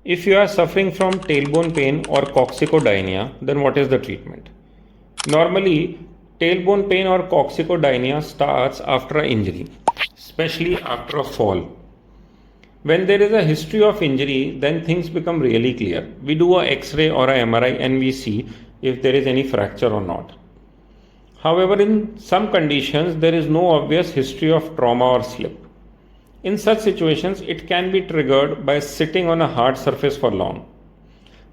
If you are suffering from tailbone pain or coccydynia, then what is the treatment? Normally, tailbone pain or coccydynia starts after an injury, especially after a fall. When there is a history of injury, then things become really clear. We do a X-ray or a MRI and we see if there is any fracture or not. However, in some conditions, there is no obvious history of trauma or slip. In such situations, it can be triggered by sitting on a hard surface for long.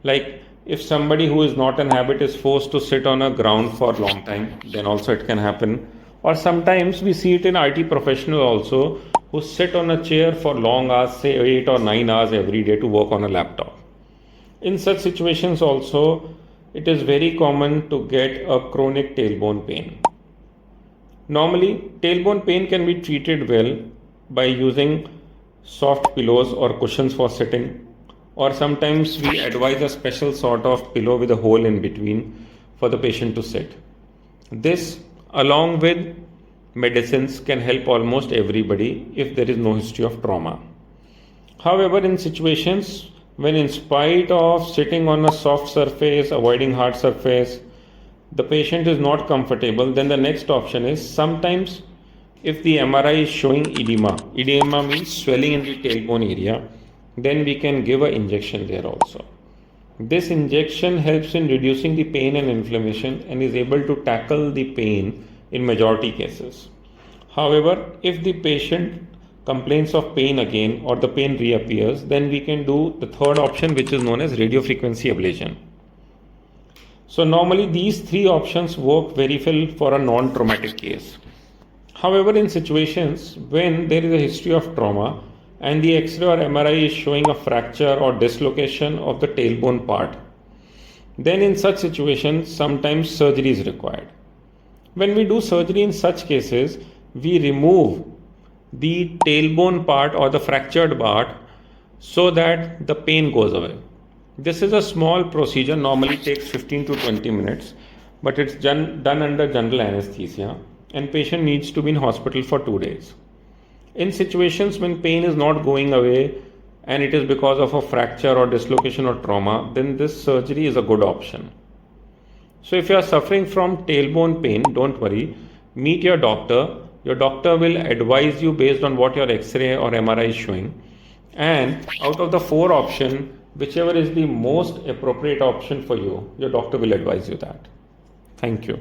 Like if somebody who is not in habit is forced to sit on a ground for a long time, then also it can happen. Or sometimes we see it in IT professionals also who sit on a chair for long hours, say 8 or 9 hours every day to work on a laptop. In such situations also, it is very common to get a chronic tailbone pain. Normally, tailbone pain can be treated well by using soft pillows or cushions for sitting, or sometimes we advise a special sort of pillow with a hole in between for the patient to sit. This, along with medicines, can help almost everybody if there is no history of trauma. However, in situations when, in spite of sitting on a soft surface, avoiding hard surface, the patient is not comfortable, then the next option is sometimes if the MRI is showing edema means swelling in the tailbone area, then we can give an injection there also. This injection helps in reducing the pain and inflammation and is able to tackle the pain in majority cases. However, if the patient complains of pain again or the pain reappears, then we can do the third option, which is known as radiofrequency ablation. So normally these three options work very well for a non-traumatic case. However, in situations when there is a history of trauma and the X-ray or MRI is showing a fracture or dislocation of the tailbone part, then in such situations sometimes surgery is required. When we do surgery in such cases, we remove the tailbone part or the fractured part so that the pain goes away. This is a small procedure, normally takes 15 to 20 minutes, but it's done under general anesthesia, and patient needs to be in hospital for 2 days. In situations when pain is not going away and it is because of a fracture or dislocation or trauma, then this surgery is a good option. So if you are suffering from tailbone pain, don't worry, meet your doctor. Your doctor will advise you based on what your X-ray or MRI is showing, and out of the 4 options, whichever is the most appropriate option for you, your doctor will advise you that. Thank you.